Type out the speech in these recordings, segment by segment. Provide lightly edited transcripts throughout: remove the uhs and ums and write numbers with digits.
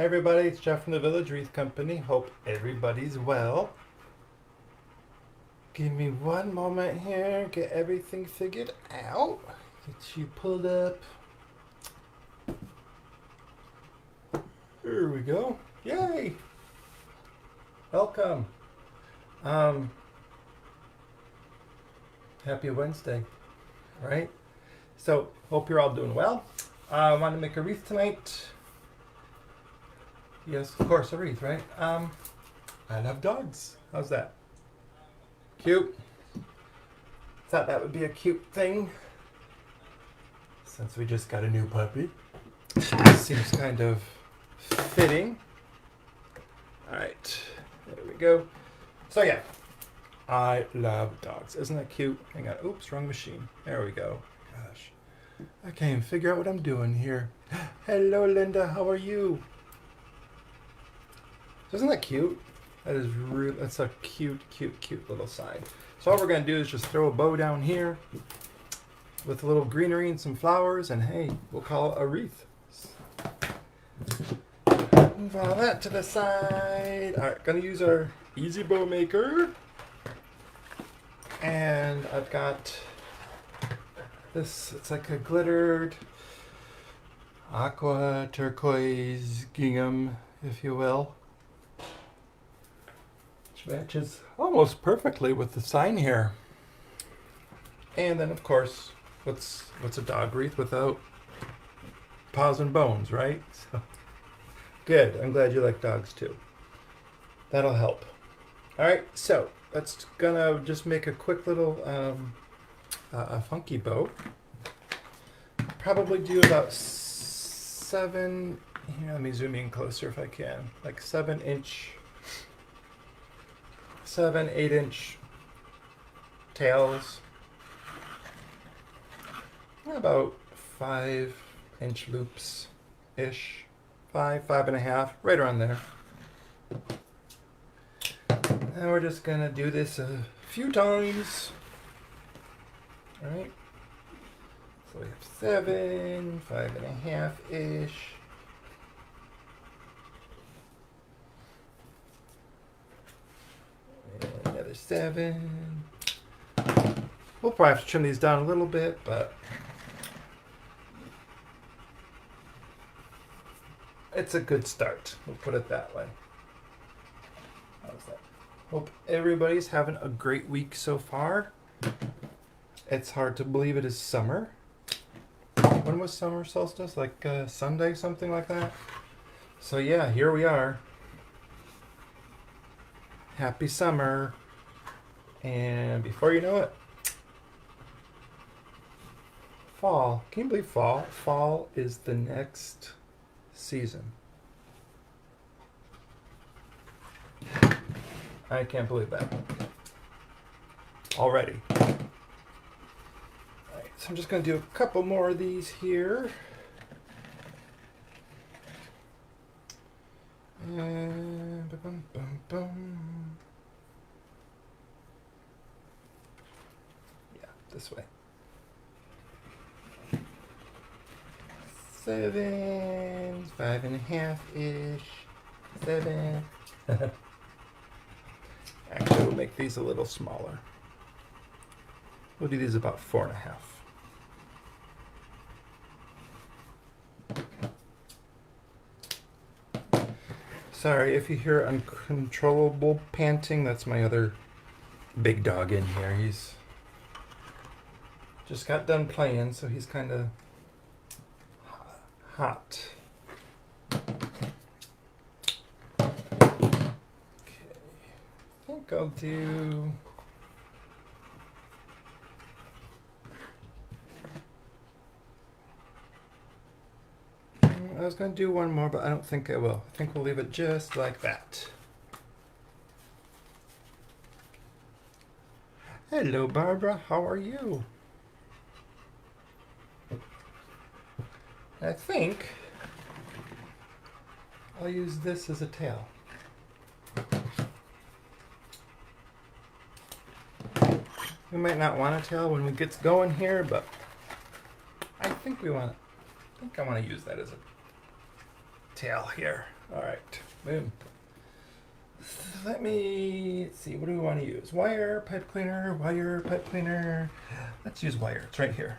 Hey everybody, it's Jeff from the Village Wreath Company. Hope everybody's well. Give me one moment here, get everything figured out. Get you pulled up. Here we go. Yay! Welcome. Happy Wednesday, right? So, hope you're all doing well. I wanted to make a wreath tonight. Yes, of course, a wreath, right? I love dogs. How's that? Cute. Thought that would be a cute thing. Since we just got a new puppy. Seems kind of fitting. Alright, there we go. So yeah, I love dogs. Isn't that cute? Hang on. Oops, wrong machine. There we go. Gosh. I can't even figure out what I'm doing here. Hello, Linda. How are you? Isn't that cute? That is real. That's a cute, cute, cute little sign. So all we're gonna do is just throw a bow down here with a little greenery and some flowers, and hey, we'll call it a wreath. Move all that to the side. All right, gonna use our easy bow maker, and I've got this. It's like a glittered aqua turquoise gingham, if you will. Matches almost perfectly with the sign here. And then of course, what's a dog wreath without paws and bones, right? So good. I'm glad you like dogs too. That'll help. All right, so let's gonna just make a quick little a funky bow. Probably do about 7. Here, let me zoom in closer if I can. Like 8-inch tails, about 5-inch loops ish, 5.5, right around there. And we're just gonna do this a few times. All right, so we have 7, 5.5 ish. Another 7. We'll probably have to trim these down a little bit, but it's a good start. We'll put it that way. How's that? Hope everybody's having a great week so far. It's hard to believe it is summer. When was summer solstice? Like Sunday, something like that? So yeah, here we are. Happy summer. And before you know it, fall. Can you believe fall? Fall is the next season. I can't believe that. Already. Alright, so I'm just going to do a couple more of these here. And bum, bum, bum. This way. 7, 5.5-ish, 7. Actually, we'll make these a little smaller. We'll do these about 4.5. Sorry if you hear uncontrollable panting. That's my other big dog in here. He's just got done playing, so he's kind of hot. Okay, I think I'll do... I was going to do one more, but I don't think I will. I think we'll leave it just like that. Hello, Barbara. How are you? I think I'll use this as a tail. We might not want a tail when we get going here, but I think I want to use that as a dovetail here. All right, boom. Let's see, what do we want to use? Wire, pipe cleaner, wire, pipe cleaner. Let's use wire, it's right here.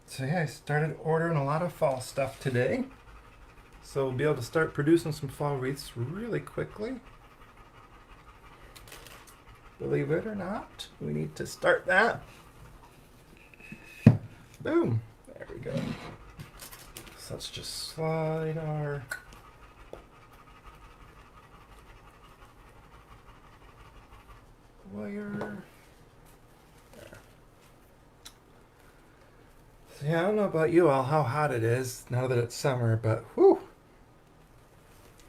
So yeah, I started ordering a lot of fall stuff today. So we'll be able to start producing some fall wreaths really quickly. Believe it or not, we need to start that. Boom. There we go. So let's just slide our wire. There. So yeah, I don't know about you all how hot it is now that it's summer, but whew.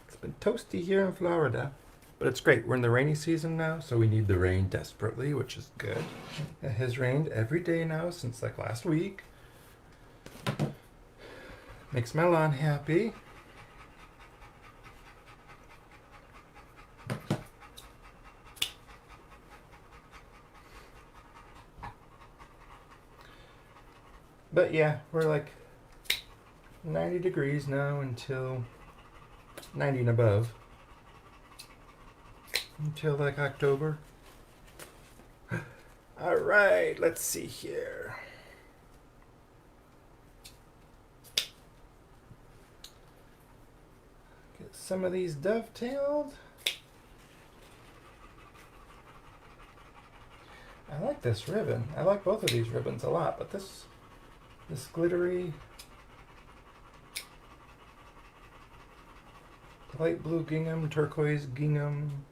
It's been toasty here in Florida. But it's great. We're in the rainy season now, so we need the rain desperately, which is good. It has rained every day now since like last week. Makes my lawn happy. But yeah, we're like 90 degrees now until 90 and above. Until like October. All right, let's see here. Get some of these dovetailed. I like this ribbon. I like both of these ribbons a lot, but this glittery light blue gingham, turquoise gingham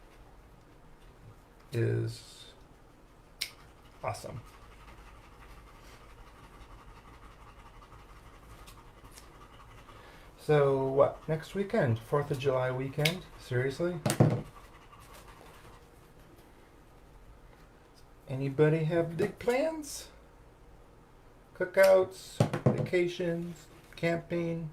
is awesome. So what, next weekend? 4th of July weekend? Seriously? Anybody have big plans? Cookouts, vacations, camping?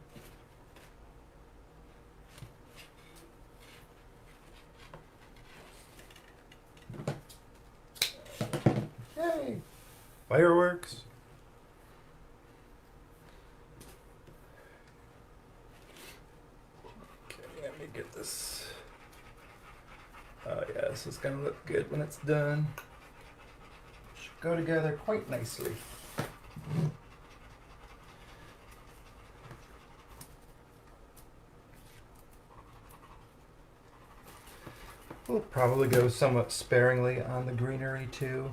Yay! Fireworks. Okay, let me get this. Oh yeah, this is gonna look good when it's done. Should go together quite nicely. We'll probably go somewhat sparingly on the greenery too.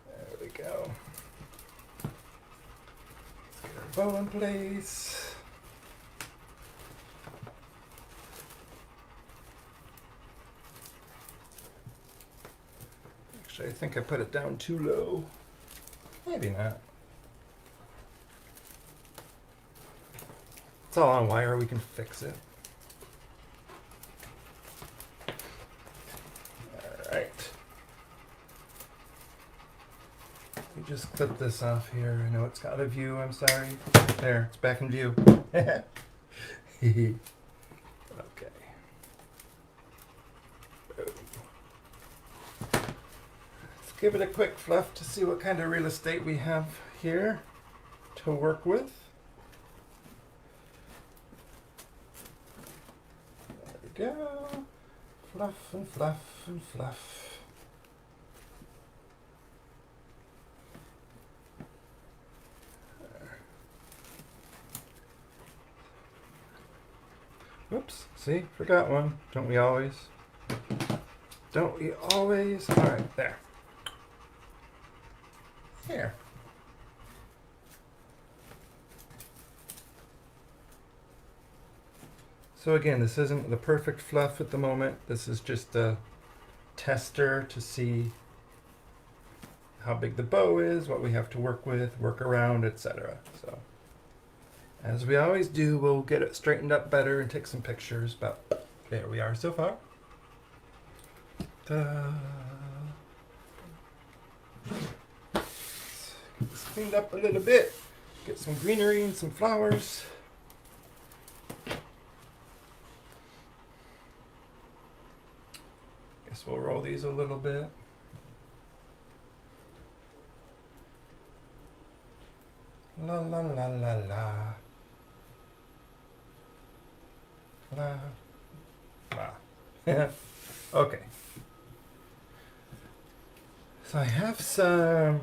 There we go. Let's get our bow in place. Actually, I think I put it down too low. Maybe not. It's all on wire, we can fix it. Alright. Let me just clip this off here. I know it's got a view, I'm sorry. There, it's back in view. Okay. Let's give it a quick fluff to see what kind of real estate we have here to work with. Go. Fluff and fluff and fluff. Whoops, see, forgot one. Don't we always? Don't we always? All right, there. Here. So again, this isn't the perfect fluff at the moment. This is just a tester to see how big the bow is, what we have to work with, work around, etc. So as we always do, we'll get it straightened up better and take some pictures, but there we are so far. Ta-da. Get this cleaned up a little bit. Get some greenery and some flowers. Guess we'll roll these a little bit. La la la la la. La. La. Okay. So I have some,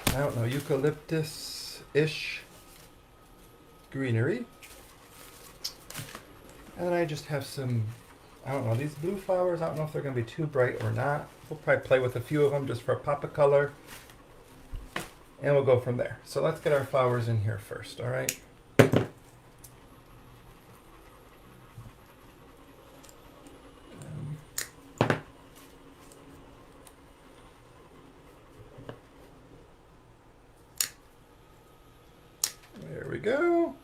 I don't know, eucalyptus-ish greenery. And then I just have some, I don't know, these blue flowers, I don't know if they're going to be too bright or not. We'll probably play with a few of them just for a pop of color. And we'll go from there. So let's get our flowers in here first, all right? There we go.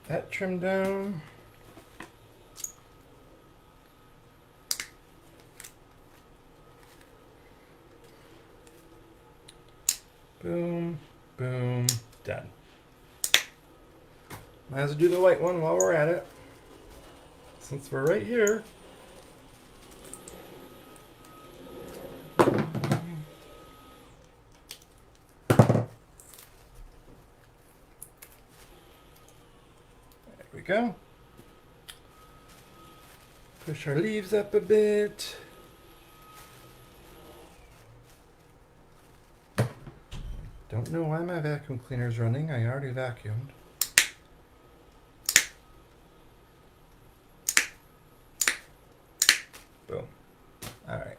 That trimmed down. Boom, boom, done. Might as well do the white one while we're at it, since we're right here. There we go. Push our leaves up a bit. Don't know why my vacuum cleaner's running. I already vacuumed. Boom. All right.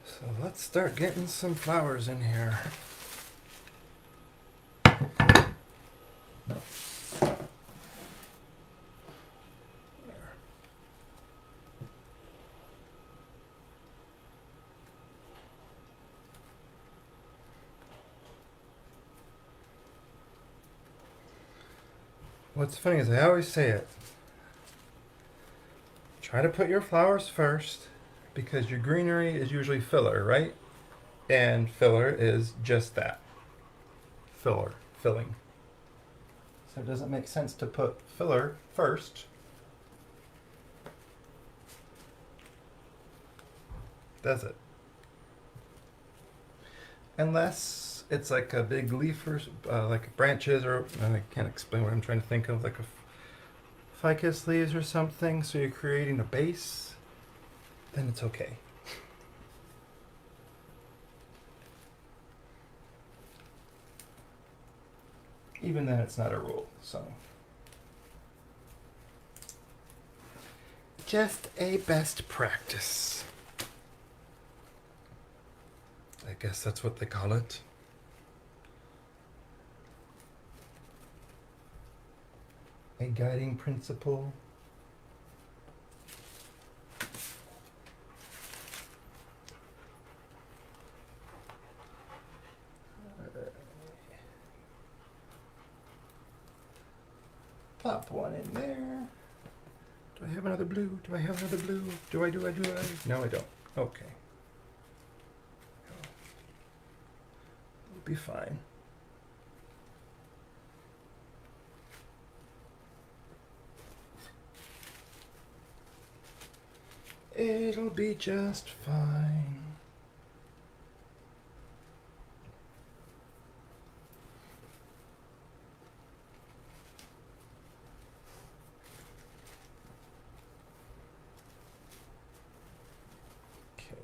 So let's start getting some flowers in here. What's funny is I always say it. Try to put your flowers first because your greenery is usually filler, right? And filler is just that. Filler, filling. So it doesn't make sense to put filler first. Does it? Unless it's like a big leaf or like branches, or I can't explain what I'm trying to think of, like a ficus leaves or something, so you're creating a base, then it's okay. Even then it's not a rule, so just a best practice. I guess that's what they call it. A guiding principle. Pop one in there. Do I have another blue? Do I have another blue? Do I? No, I don't. Okay. We'll be fine. It'll be just fine. Okay.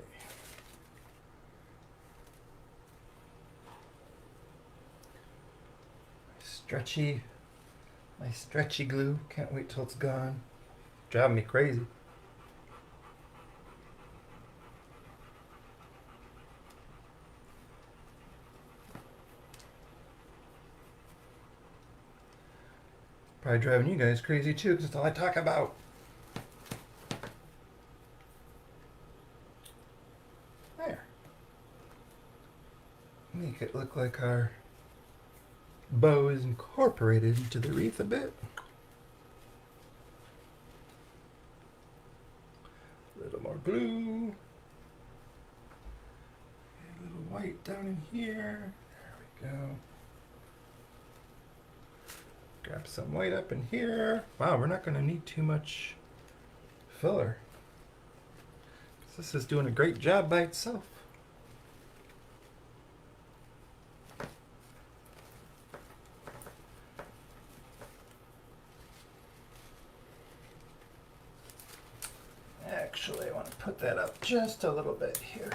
My stretchy glue. Can't wait till it's gone. Driving me crazy. Probably driving you guys crazy too, because it's all I talk about. There. Make it look like our bow is incorporated into the wreath a bit. A little more blue. A little white down in here. There we go. Grab some white up in here. Wow, we're not going to need too much filler. This is doing a great job by itself. Actually, I want to put that up just a little bit here.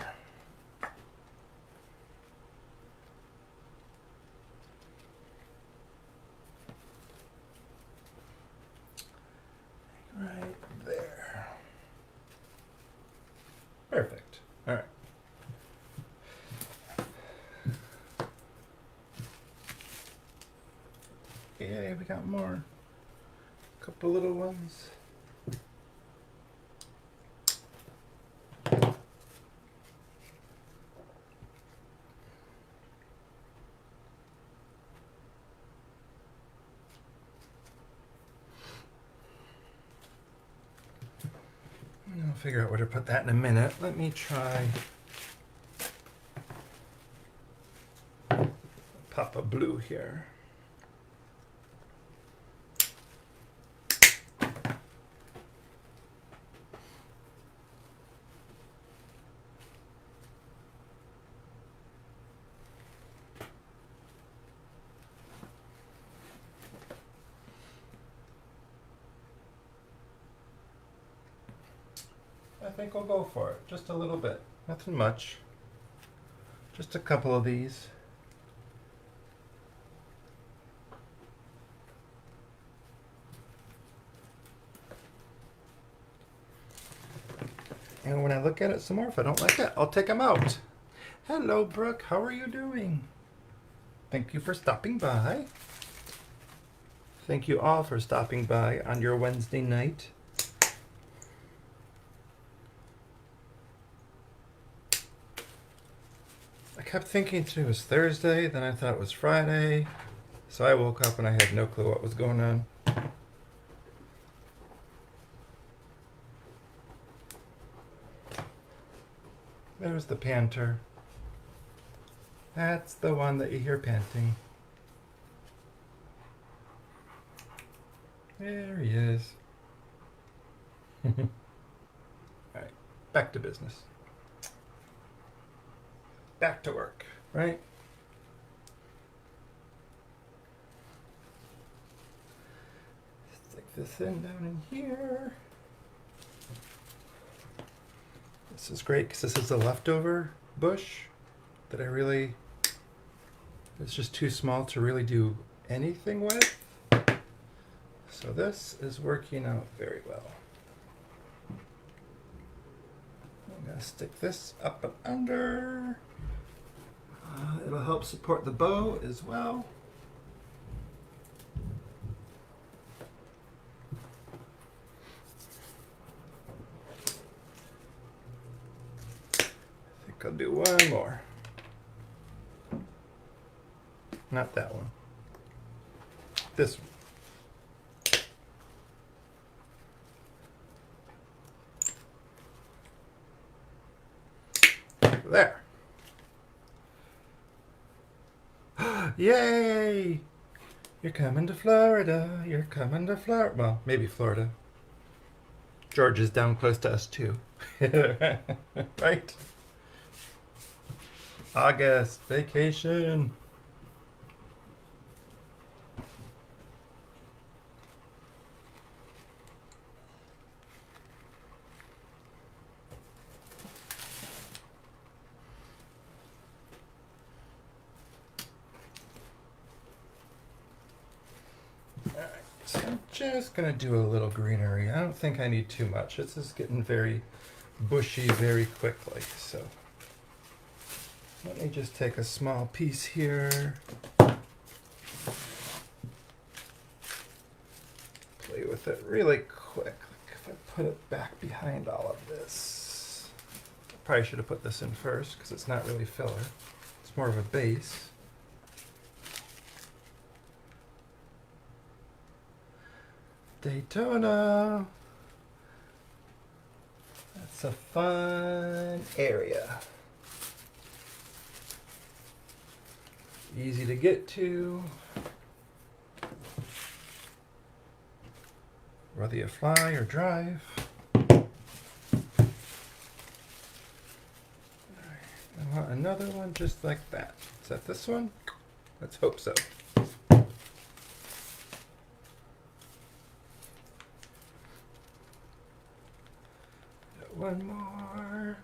Right there. Perfect. All right. Yeah, we got more. A couple little ones. I'll figure out where to put that in a minute. Let me try pop a blue here. I think I'll go for it. Just a little bit. Nothing much. Just a couple of these. And when I look at it some more, if I don't like it, I'll take them out. Hello, Brooke. How are you doing? Thank you for stopping by. Thank you all for stopping by on your Wednesday night. I kept thinking today was Thursday, then I thought it was Friday. So I woke up and I had no clue what was going on. There's the panter. That's the one that you hear panting. There he is. Alright, back to business. Back to work, right? Stick this in down in here. This is great because this is a leftover bush that it's just too small to really do anything with. So this is working out very well. I'm going to stick this up and under. It'll help support the bow as well. I think I'll do one more. Not that one. This one. There. Yay! You're coming to Florida. You're coming to Florida. Well, maybe Florida. George is down close to us too. Right? August vacation. So I'm just gonna do a little greenery. I don't think I need too much. This is getting very bushy very quickly. So let me just take a small piece here. Play with it really quick. Like if I put it back behind all of this. I probably should have put this in first because it's not really filler. It's more of a base. Daytona. That's a fun area. Easy to get to. whether you fly or drive. I want another one just like that. Is that this one? Let's hope so. One more.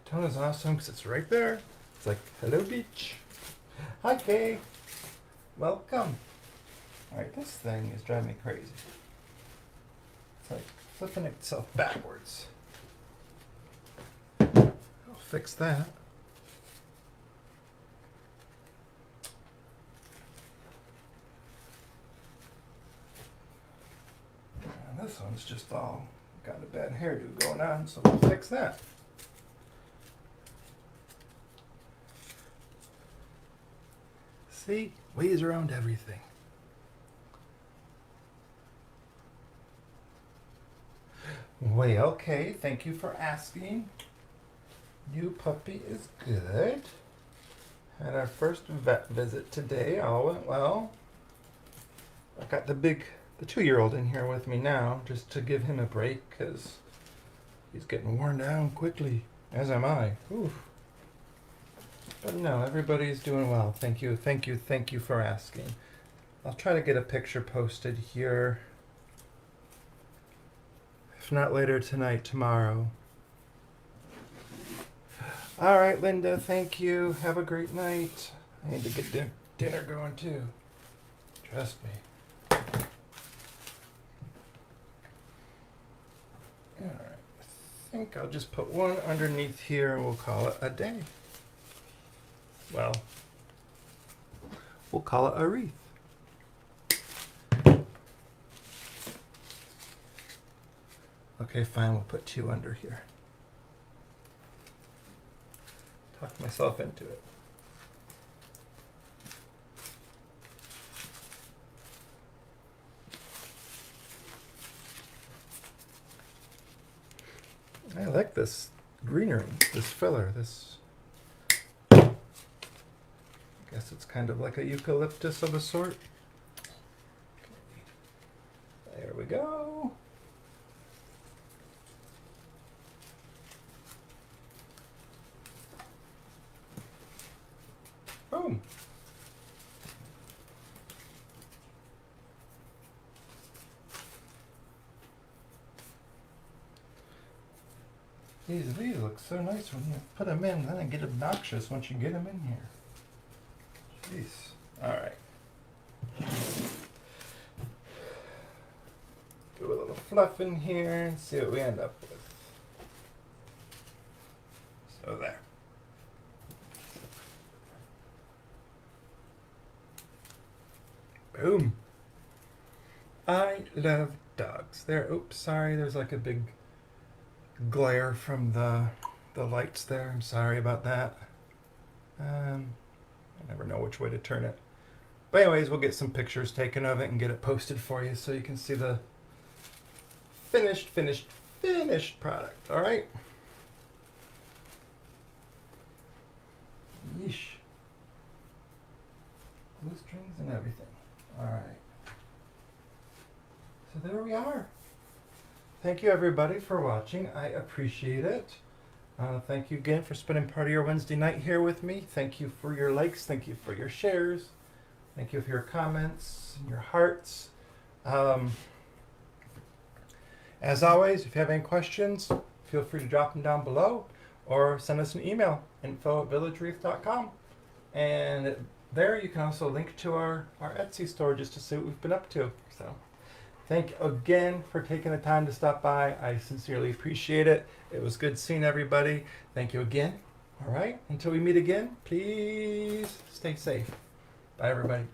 Daytona's awesome because it's right there. It's like, hello beach. Hi Kay. Welcome. Alright, this thing is driving me crazy. It's like flipping itself backwards. I'll fix that. And this one's just all got a bad hairdo going on, so we'll fix that. See? Ways around everything. Well, okay, thank you for asking. New puppy is good. Had our first vet visit today. All went well. I got the 2-year-old in here with me now just to give him a break because he's getting worn down quickly, as am I. Oof. But no, everybody's doing well. Thank you for asking. I'll try to get a picture posted here. If not later tonight, tomorrow. All right, Linda, thank you. Have a great night. I need to get dinner going too. Trust me. All right, I think I'll just put one underneath here and we'll call it a day. Well, we'll call it a wreath. Okay, fine, we'll put 2 under here. Talked myself into it. I like this greenery, this filler, I guess it's kind of like a eucalyptus of a sort. There we go. Boom. These leaves look so nice when you put them in, then they get obnoxious once you get them in here. Jeez. All right. Do a little fluff in here and see what we end up with. So there. Boom. I love dogs. There. Oops, sorry. There's like a big glare from the lights there. I'm sorry about that. I never know which way to turn it. But anyways, we'll get some pictures taken of it and get it posted for you so you can see the finished product. All right. Yeesh. Blue strings and everything. All right. So there we are. Thank you everybody for watching. I appreciate it. Thank you again for spending part of your Wednesday night here with me. Thank you for your likes. Thank you for your shares. Thank you for your comments and your hearts. As always, if you have any questions, feel free to drop them down below or send us an email, info@villagewreath.com. And there you can also link to our Etsy store just to see what we've been up to. So thank you again for taking the time to stop by. I sincerely appreciate it. It was good seeing everybody. Thank you again. All right. Until we meet again, please stay safe. Bye, everybody.